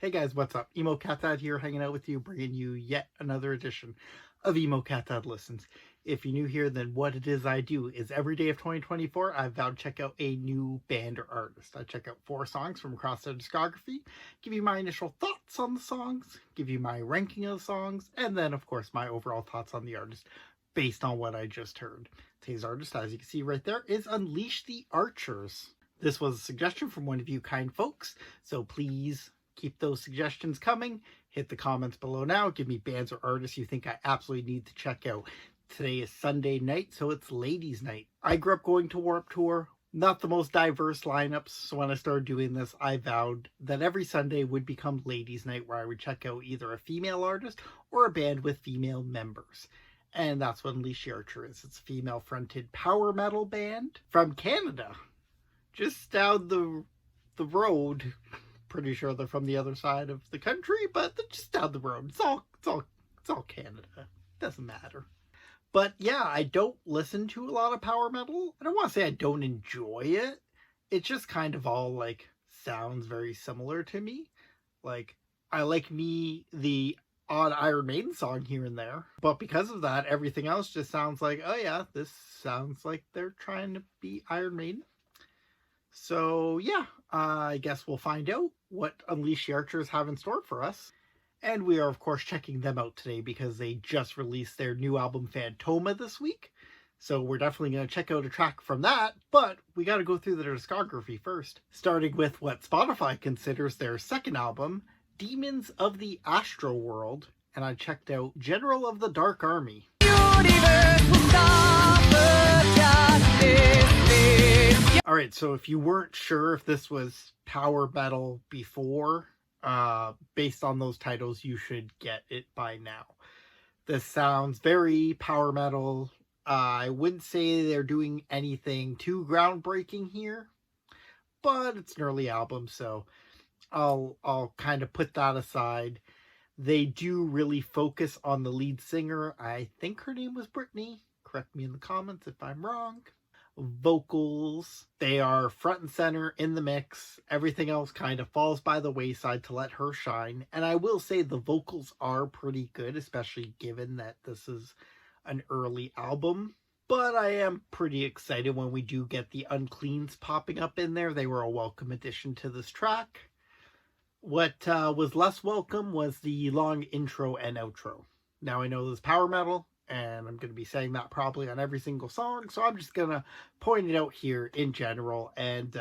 Hey guys, what's up? Emo Cat Dad here, hanging out with you, bringing you yet another edition of Emo Cat Dad Listens. If you're new here, then what it is I do is every day of 2024, I've vowed to check out a new band or artist. I check out 4 songs from across their discography, give you my initial thoughts on the songs, give you my ranking of the songs, and then, of course, my overall thoughts on the artist based on what I just heard. Today's artist, as you can see right there, is Unleash the Archers. This was a suggestion from one of you kind folks, so please keep those suggestions coming. Hit the comments below now. Give me bands or artists you think I absolutely need to check out. Today is Sunday night, so it's ladies' night. I grew up going to Warped Tour. Not the most diverse lineups, so when I started doing this, I vowed that every Sunday would become ladies' night, where I would check out either a female artist or a band with female members. And that's what Unleash the Archer is. It's a female-fronted power metal band from Canada. Just down the road. Pretty sure they're from the other side of the country, but they're just down the road. It's all Canada. Doesn't matter. But yeah, I don't listen to a lot of power metal. I don't want to say I don't enjoy it. It just kind of all like sounds very similar to me. Like I like the odd Iron Maiden song here and there, but because of that, everything else just sounds like, oh yeah, this sounds like they're trying to be Iron Maiden. So yeah, I guess we'll find out what Unleash the Archers have in store for us. And we are, of course, checking them out today because they just released their new album, Phantoma, this week. So we're definitely going to check out a track from that, but we got to go through their discography first. Starting with what Spotify considers their second album, Demons of the Astro World. And I checked out General of the Dark Army. Alright, so if you weren't sure if this was power metal before, based on those titles, you should get it by now. This sounds very power metal. I wouldn't say they're doing anything too groundbreaking here, but it's an early album, so I'll kind of put that aside. They do really focus on the lead singer. I think her name was Brittany. Correct me in the comments if I'm wrong. Vocals, they are front and center in the mix. Everything else kind of falls by the wayside to let her shine. And I will say the vocals are pretty good, especially given that this is an early album. But I am pretty excited when we do get the Uncleans popping up in there. They were a welcome addition to this track. What was less welcome was the long intro and outro. Now I know this is power metal, and I'm going to be saying that probably on every single song, so I'm just going to point it out here in general, and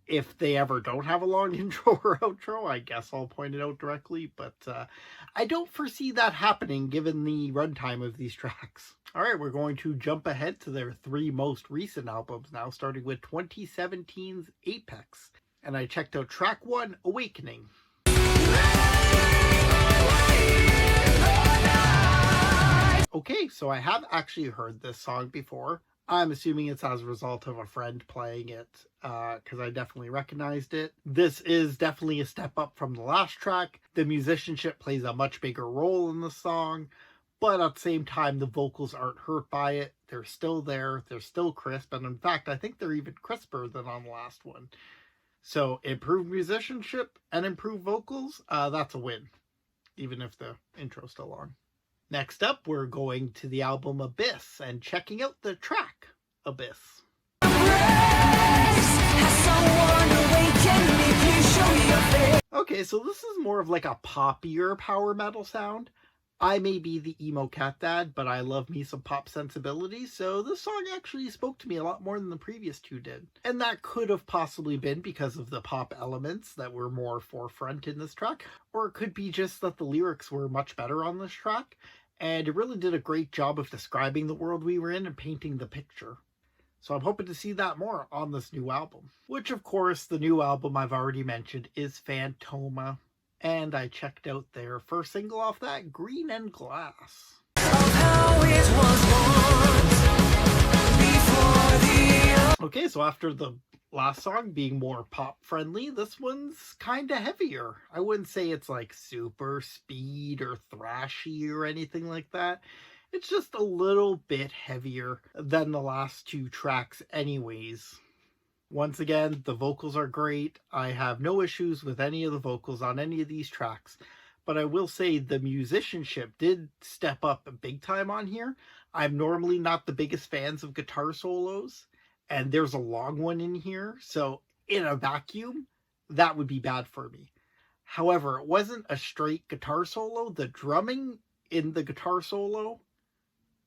if they ever don't have a long intro or outro, I guess I'll point it out directly, but I don't foresee that happening given the runtime of these tracks. Alright, we're going to jump ahead to their 3 most recent albums now, starting with 2017's Apex, and I checked out track 1, Awakening. Okay, so I have actually heard this song before. I'm assuming it's as a result of a friend playing it, because I definitely recognized it. This is definitely a step up from the last track. The musicianship plays a much bigger role in the song, but at the same time, the vocals aren't hurt by it. They're still there. They're still crisp, and in fact, I think they're even crisper than on the last one. So improved musicianship and improved vocals, that's a win, even if the intro's still long. Next up, we're going to the album Abyss and checking out the track Abyss. Okay, so this is more of like a poppier power metal sound. I may be the Emo Cat Dad, but I love me some pop sensibilities, so this song actually spoke to me a lot more than the previous 2 did. And that could have possibly been because of the pop elements that were more forefront in this track, or it could be just that the lyrics were much better on this track, and it really did a great job of describing the world we were in and painting the picture. So I'm hoping to see that more on this new album. Which, of course, the new album I've already mentioned is Phantoma. And I checked out their first single off that, Green and Glass. Okay, so after the last song being more pop friendly, this one's kind of heavier. I wouldn't say it's like super speed or thrashy or anything like that. It's just a little bit heavier than the last 2 tracks anyways. Once again, the vocals are great. I have no issues with any of the vocals on any of these tracks. But I will say the musicianship did step up big time on here. I'm normally not the biggest fans of guitar solos, and there's a long one in here. So in a vacuum, that would be bad for me. However, it wasn't a straight guitar solo. The drumming in the guitar solo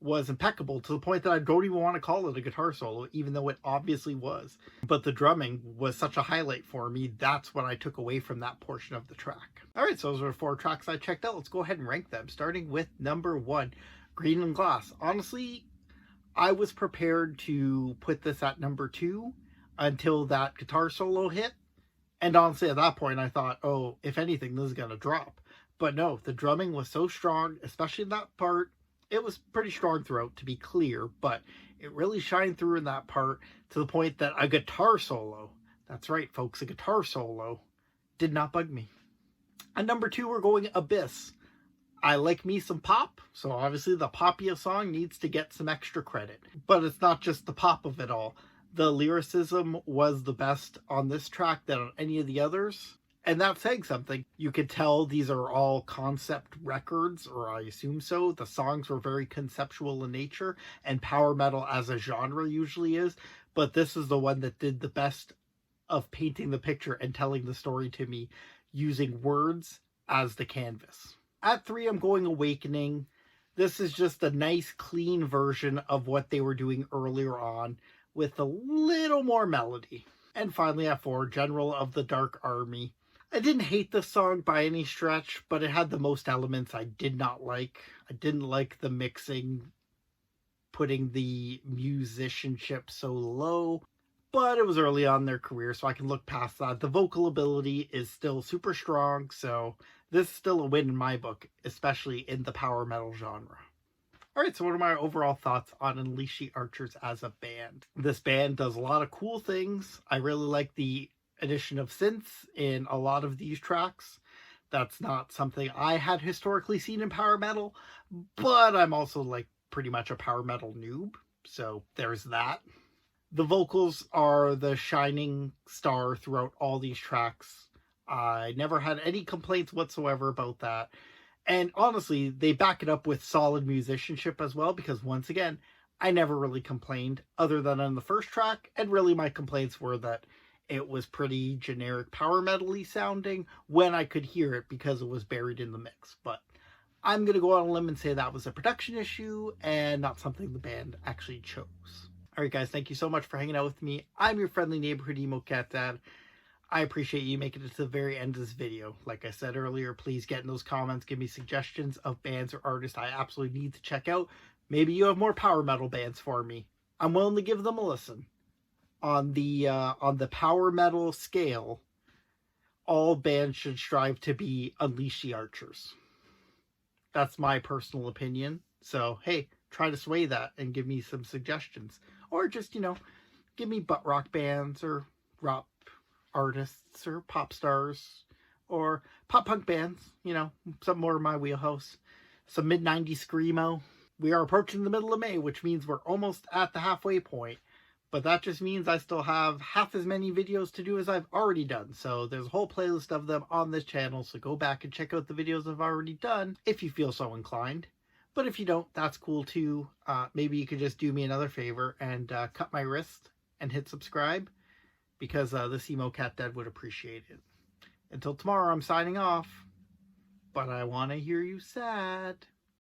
was impeccable to the point that I don't even want to call it a guitar solo, even though it obviously was. But the drumming was such a highlight for me. That's what I took away from that portion of the track. All right, so those are 4 tracks I checked out. Let's go ahead and rank them, starting with number 1, Green and Glass. Honestly, I was prepared to put this at number 2 until that guitar solo hit. And honestly, at that point, I thought, oh, if anything, this is going to drop. But no, the drumming was so strong, especially in that part. It was pretty strong throughout, to be clear, but it really shined through in that part to the point that a guitar solo, that's right, folks, a guitar solo, did not bug me. At number 2, we're going Abyss. I like me some pop, so obviously the poppiest song needs to get some extra credit. But it's not just the pop of it all. The lyricism was the best on this track than on any of the others. And that's saying something. You could tell these are all concept records, or I assume so. The songs were very conceptual in nature, and power metal as a genre usually is. But this is the one that did the best of painting the picture and telling the story to me using words as the canvas. At 3, I'm going Awakening. This is just a nice, clean version of what they were doing earlier on with a little more melody. And finally, at 4, General of the Dark Army. I didn't hate this song by any stretch, but it had the most elements I did not like. I didn't like the mixing, putting the musicianship so low, but it was early on in their career, so I can look past that. The vocal ability is still super strong, so this is still a win in my book, especially in the power metal genre. Alright, so what are my overall thoughts on Unleash the Archers as a band? This band does a lot of cool things. I really like the addition of synths in a lot of these tracks. That's not something I had historically seen in power metal, but I'm also like pretty much a power metal noob, so there's that. The vocals are the shining star throughout all these tracks. I never had any complaints whatsoever about that. And honestly, they back it up with solid musicianship as well, because once again, I never really complained other than on the first track, and really my complaints were that it was pretty generic power metal-y sounding when I could hear it because it was buried in the mix. But I'm going to go on a limb and say that was a production issue and not something the band actually chose. Alright guys, thank you so much for hanging out with me. I'm your friendly neighborhood Emo Cat Dad. I appreciate you making it to the very end of this video. Like I said earlier, please get in those comments, give me suggestions of bands or artists I absolutely need to check out. Maybe you have more power metal bands for me. I'm willing to give them a listen. On the power metal scale, all bands should strive to be Unleash the Archers. That's my personal opinion. So, hey, try to sway that and give me some suggestions. Or just, give me butt rock bands or rock artists or pop stars or pop punk bands, some more in my wheelhouse. Some mid-90s screamo. We are approaching the middle of May, which means we're almost at the halfway point. But that just means I still have half as many videos to do as I've already done. So there's a whole playlist of them on this channel. So go back and check out the videos I've already done if you feel so inclined. But if you don't, that's cool too. Maybe you could just do me another favor and cut my wrist and hit subscribe. Because this Emo Cat Dad would appreciate it. Until tomorrow, I'm signing off. But I want to hear you sad.